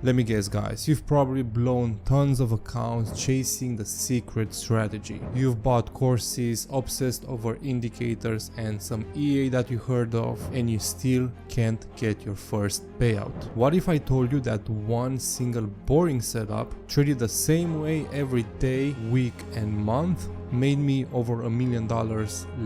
Let me guess guys, you've probably blown tons of accounts chasing the secret strategy. You've bought courses, obsessed over indicators and some EA that you heard of, and you still can't get your first payout. What if I told you that one single boring setup, traded the same way every day, week and month, made me over $1 million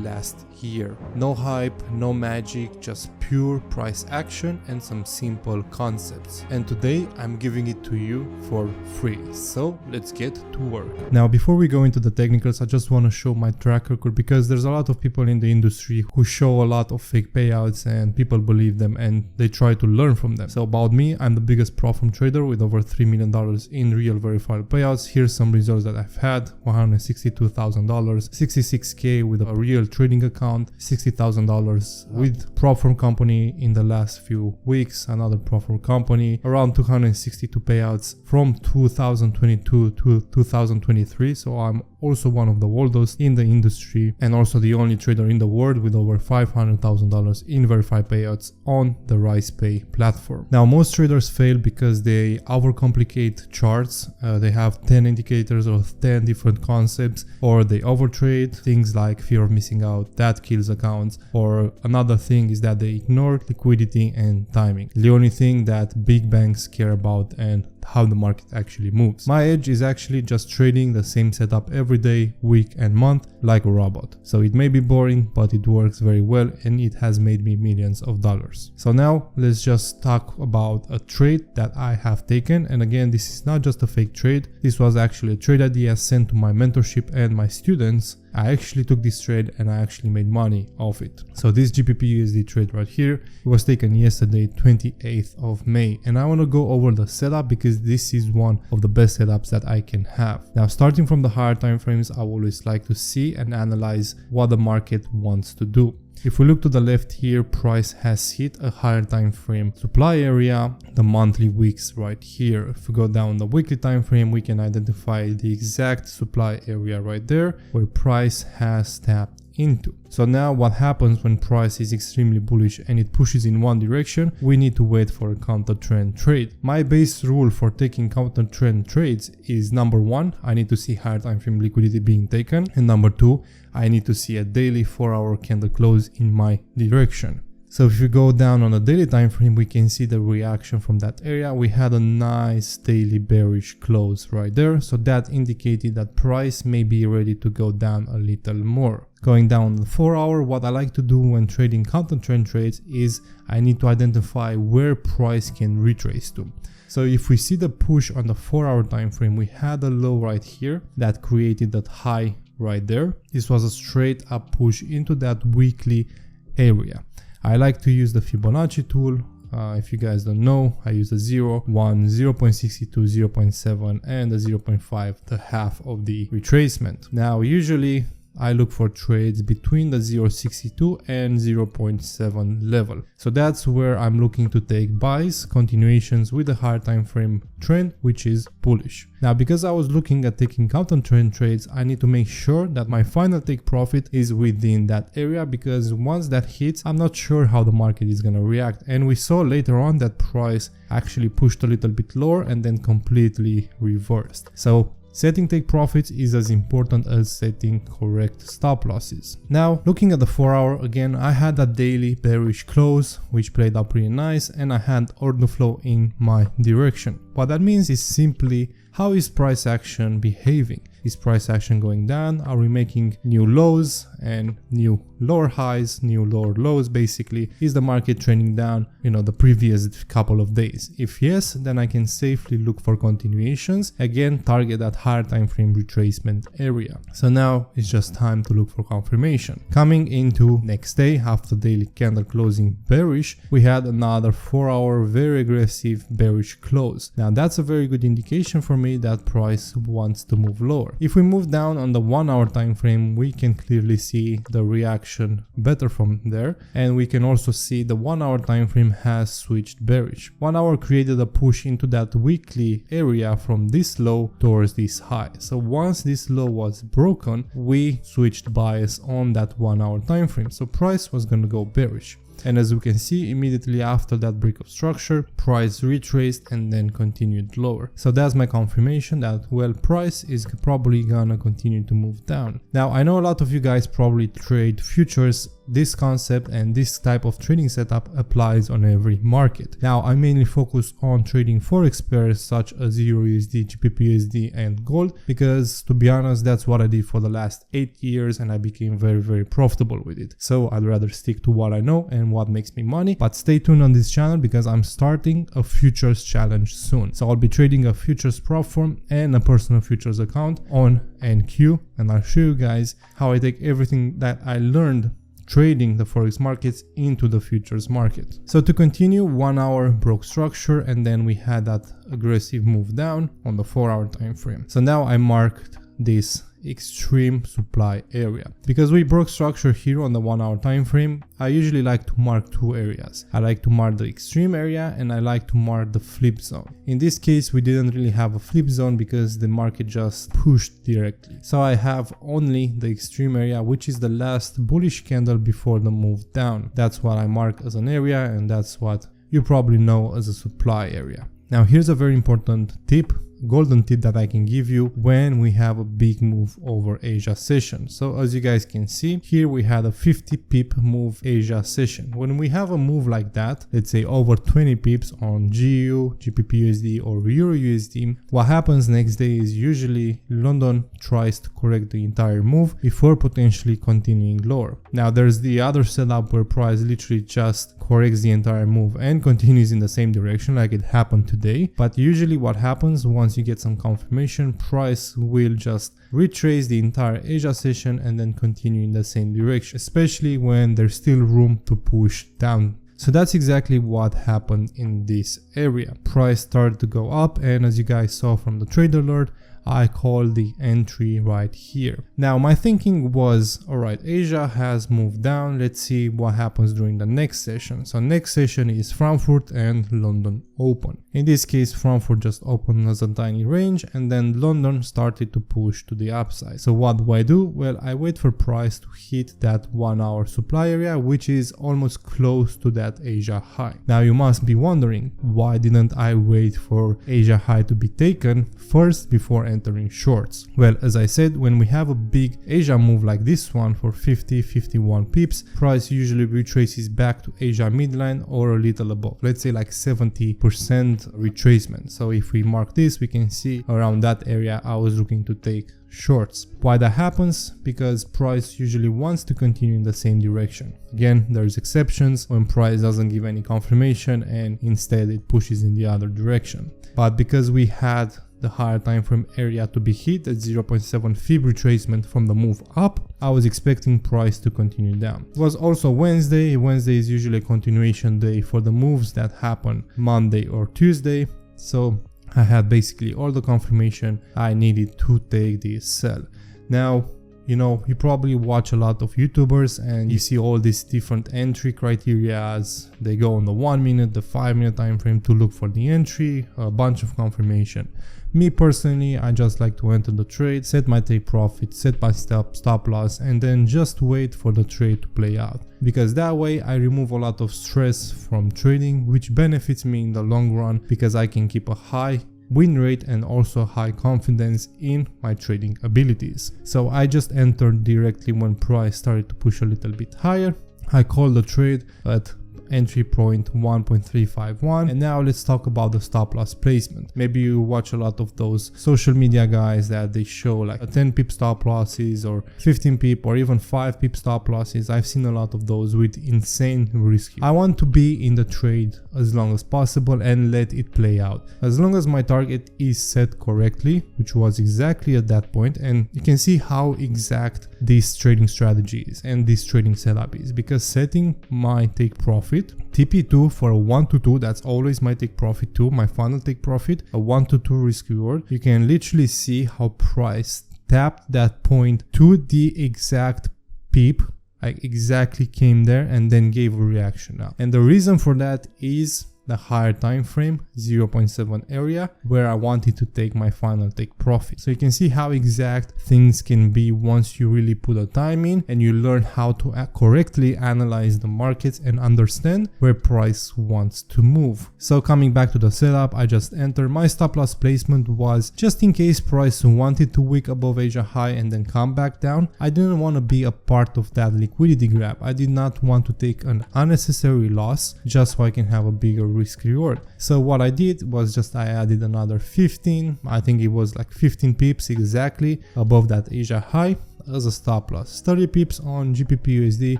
last year? No hype, no magic, just pure price action and some simple concepts. And today I'm giving it to you for free. So let's get to work. Now, before we go into the technicals, I just want to show my track record, because there's a lot of people in the industry who show a lot of fake payouts and people believe them and they try to learn from them. So about me, I'm the biggest platform trader with over $3 million in real verified payouts. Here's some results that I've had: $162,000, $66K with a real trading account, $60,000 with platform company in the last few weeks, another platform company, around 262 payouts from 2022 to 2023. So I'm also one of the oldest in the industry and also the only trader in the world with over $500,000 in verified payouts on the RisePay platform. Now, most traders fail because they overcomplicate charts. They have 10 indicators or 10 different concepts, or they overtrade. Things like fear of missing out, that kills accounts. Or another thing is that they ignore liquidity and timing, the only thing that big banks care about and how the market actually moves. My edge is actually just trading the same setup every day, week and month like a robot. So it may be boring, but it works very well and it has made me millions of dollars. So now let's just talk about a trade that I have taken. And again, this is not just a fake trade. This was actually a trade idea sent to my mentorship and my students. I actually took this trade and I actually made money off it. So this GBP/USD trade right here, it was taken yesterday, 28th of May. And I want to go over the setup because this is one of the best setups that I can have. Now, starting from the higher time frames, I always like to see and analyze what the market wants to do. If we look to the left here, price has hit a higher time frame supply area, the monthly wicks right here. If we go down the weekly time frame, we can identify the exact supply area right there where price has tapped into. So now what happens when price is extremely bullish and it pushes in one direction? We need to wait for a counter trend trade. My base rule for taking counter trend trades is: number one, I need to see higher time frame liquidity being taken, and number two, I need to see a daily 4-hour candle close in my direction. So if you go down on the daily time frame, we can see the reaction from that area. We had a nice daily bearish close right there. So that indicated that price may be ready to go down a little more. Going down the 4-hour, what I like to do when trading counter trend trades is I need to identify where price can retrace to. So if we see the push on the 4-hour time frame, we had a low right here that created that high right there. This was a straight up push into that weekly area. I like to use the Fibonacci tool. If you guys don't know, I use a 0, 1, 0.62, 0.7 and a 0.5, the half of the retracement. Now, usually I look for trades between the 0.62 and 0.7 level. So that's where I'm looking to take buys, continuations with a higher time frame trend, which is bullish. Now, because I was looking at taking counter trend trades, I need to make sure that my final take profit is within that area, because once that hits, I'm not sure how the market is going to react. And we saw later on that price actually pushed a little bit lower and then completely reversed. So setting take profits is as important as setting correct stop losses. Now, looking at the 4-hour, again, I had a daily bearish close, which played up pretty nice, and I had order flow in my direction. What that means is simply, how is price action behaving? Is price action going down? Are we making new lows and new lower highs, new lower lows basically? Is the market trending down, the previous couple of days? If yes, then I can safely look for continuations. Again, target that higher time frame retracement area. So now it's just time to look for confirmation. Coming into next day, after daily candle closing bearish, we had another 4-hour very aggressive bearish close. Now that's a very good indication for me that price wants to move lower. If we move down on the 1-hour time frame, we can clearly see the reaction better from there, and we can also see the 1-hour time frame has switched bearish. 1 hour created a push into that weekly area from this low towards this high. So once this low was broken, we switched bias on that 1-hour time frame. So price was going to go bearish. market. And as we can see, immediately after that break of structure, price retraced and then continued lower. So that's my confirmation that, well, price is probably gonna continue to move down. Now, I know a lot of you guys probably trade futures. This concept and this type of trading setup applies on every market. Now, I mainly focus on trading forex pairs such as EURUSD, GBPUSD and gold, because to be honest, that's what I did for the last 8 years and I became very profitable with it. So I'd rather stick to what I know and what makes me money. But stay tuned on this channel because I'm starting a futures challenge soon. So I'll be trading a futures platform and a personal futures account on NQ, and I'll show you guys how I take everything that I learned trading the forex markets into the futures market. So to continue, 1 hour broke structure and then we had that aggressive move down on the 4-hour time frame. So now I marked this extreme supply area. Because we broke structure here on the 1-hour time frame, I usually like to mark 2 areas. I like to mark the extreme area and I like to mark the flip zone. In this case, we didn't really have a flip zone because the market just pushed directly. So I have only the extreme area, which is the last bullish candle before the move down. That's what I mark as an area and that's what you probably know as a supply area. Now here's a very important tip, golden tip that I can give you when we have a big move over Asia session. So as you guys can see, here we had a 50 pip move Asia session. When we have a move like that, let's say over 20 pips on GU, GBPUSD or EURUSD, what happens next day is usually London tries to correct the entire move before potentially continuing lower. Now there's the other setup where price literally just corrects the entire move and continues in the same direction like it happened today. But usually what happens once you get some confirmation, price will just retrace the entire Asia session and then continue in the same direction, especially when there's still room to push down. So that's exactly what happened in this area. Price started to go up and as you guys saw from the trade alert, I called the entry right here. Now my thinking was, alright, Asia has moved down, let's see what happens during the next session. So next session is Frankfurt and London open. In this case, Frankfurt just opened as a tiny range and then London started to push to the upside. So what do I do? Well, I wait for price to hit that 1 hour supply area, which is almost close to that Asia high. Now you must be wondering, why didn't I wait for Asia high to be taken first before entering shorts? Well, as I said, when we have a big Asia move like this one for 50-51 pips, price usually retraces back to Asia midline or a little above, let's say like 70% retracement. So if we mark this, we can see around that area I was looking to take shorts. Why that happens? Because price usually wants to continue in the same direction. Again, there's exceptions when price doesn't give any confirmation and instead it pushes in the other direction. But because we had the higher time frame area to be hit at 0.7 fib retracement from the move up, I was expecting price to continue down. It was also Wednesday. Wednesday is usually a continuation day for the moves that happen Monday or Tuesday. So I had basically all the confirmation I needed to take this sell. Now, you know, you probably watch a lot of YouTubers and you see all these different entry criteria as they go on the 1 minute, the 5 minute time frame to look for the entry, a bunch of confirmation. Me personally, I just like to enter the trade, set my take profit, set my stop loss, and then just wait for the trade to play out. Because that way I remove a lot of stress from trading, which benefits me in the long run because I can keep a high win rate and also high confidence in my trading abilities. So I just entered directly when price started to push a little bit higher. I called the trade at entry point 1.351, and now let's talk about the stop loss placement. Maybe you watch a lot of those social media guys that they show like a 10 pip stop losses or 15 pip or even 5 pip stop losses. I've seen a lot of those with insane risk. I want to be in the trade as long as possible and let it play out. As long as my target is set correctly, which was exactly at that point, and you can see how exact this trading strategy is and this trading setup is, because setting my take profit TP2 for a 1 to 2, that's always my take profit 2, my final take profit, a 1 to 2 risk reward. You can literally see how price tapped that point to the exact pip, like exactly came there and then gave a reaction now. And the reason for that is the higher time frame 0.7 area where I wanted to take my final take profit. So you can see how exact things can be once you really put a time in and you learn how to correctly analyze the markets and understand where price wants to move. So coming back to the setup, I just entered. My stop loss placement was just in case price wanted to wick above Asia high and then come back down. I didn't want to be a part of that liquidity grab. I did not want to take an unnecessary loss just so I can have a bigger risk reward. So what I did was just I added another 15, I think it was like 15 pips exactly above that Asia high as a stop loss. 30 pips on GBP USD,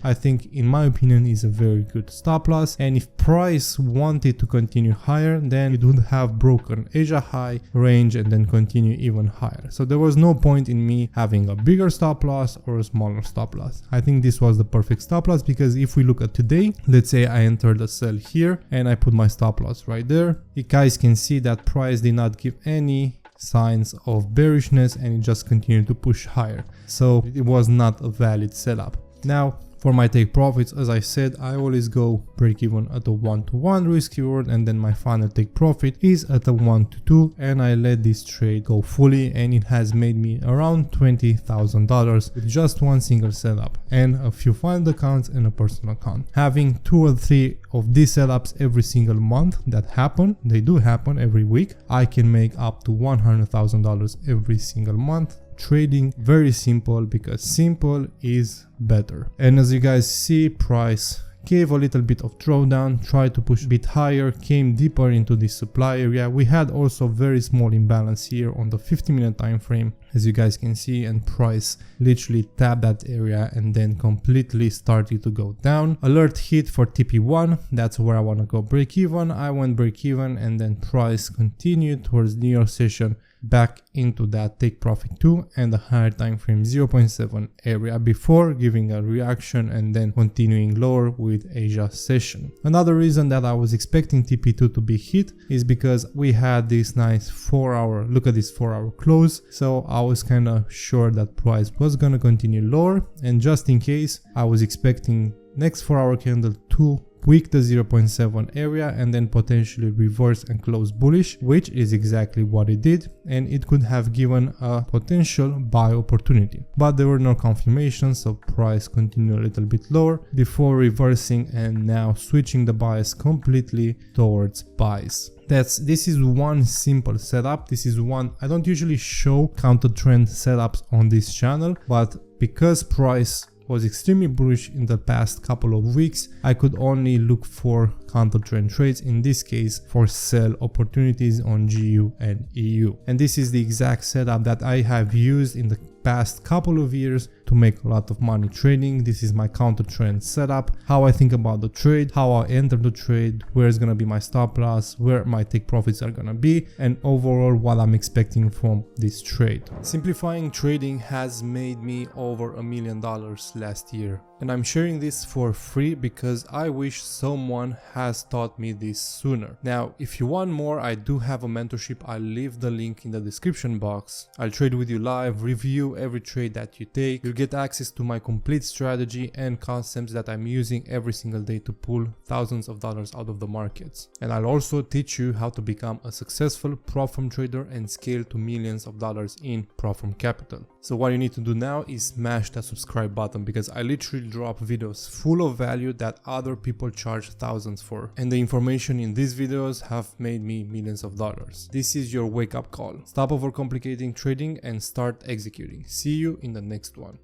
I think in my opinion is a very good stop loss, and if price wanted to continue higher, then it would have broken Asia high range and then continue even higher. So there was no point in me having a bigger stop loss or a smaller stop loss. I think this was the perfect stop loss, because if we look at today, let's say I entered a sell here and I put my stop loss right there, you guys can see that price did not give any signs of bearishness and it just continued to push higher. So it was not a valid setup. Now for my take profits, as I said, I always go break even at a 1-to-1 risk reward, and then my final take profit is at a 1-to-2, and I let this trade go fully, and it has made me around $20,000 with just one single setup and a few fund accounts and a personal account. Having 2 or 3 of these setups every single month that happen, they do happen every week, I can make up to $100,000 every single month. Trading very simple, because simple is better. And as you guys see, price gave a little bit of drawdown, tried to push a bit higher, came deeper into the supply area. We had also very small imbalance here on the 50-minute time frame, as you guys can see, and price literally tapped that area and then completely started to go down. Alert hit for TP1, that's where I want to go break even. I went break even, and then price continued towards New York session back into that take profit 2 and the higher time frame 0.7 area before giving a reaction and then continuing lower with Asia session. Another reason that I was expecting TP2 to be hit is because we had this nice 4-hour, look at this 4-hour close, so I was kind of sure that price was gonna continue lower, and just in case I was expecting next 4-hour candle to wick the 0.7 area and then potentially reverse and close bullish, which is exactly what it did, and it could have given a potential buy opportunity. But there were no confirmations, so price continued a little bit lower before reversing and now switching the bias completely towards buys. This is one simple setup. This is one, I don't usually show counter trend setups on this channel, but because price was extremely bullish in the past couple of weeks, I could only look for counter trend trades, in this case for sell opportunities on GU and EU. And this is the exact setup that I have used in the past couple of years to make a lot of money trading. This is my counter trend setup, how I think about the trade, how I enter the trade, where is gonna be my stop loss, where my take profits are gonna be, and overall what I'm expecting from this trade. Simplifying trading has made me over $1 million last year, and I'm sharing this for free because I wish someone has taught me this sooner. Now, if you want more, I do have a mentorship. I'll leave the link in the description box. I'll trade with you live, review every trade that you take. You'll get access to my complete strategy and concepts that I'm using every single day to pull thousands of dollars out of the markets. And I'll also teach you how to become a successful prop firm trader and scale to millions of dollars in prop firm capital. So what you need to do now is smash that subscribe button, because I literally drop videos full of value that other people charge thousands for. And the information in these videos have made me millions of dollars. This is your wake up call. Stop overcomplicating trading and start executing. See you in the next one.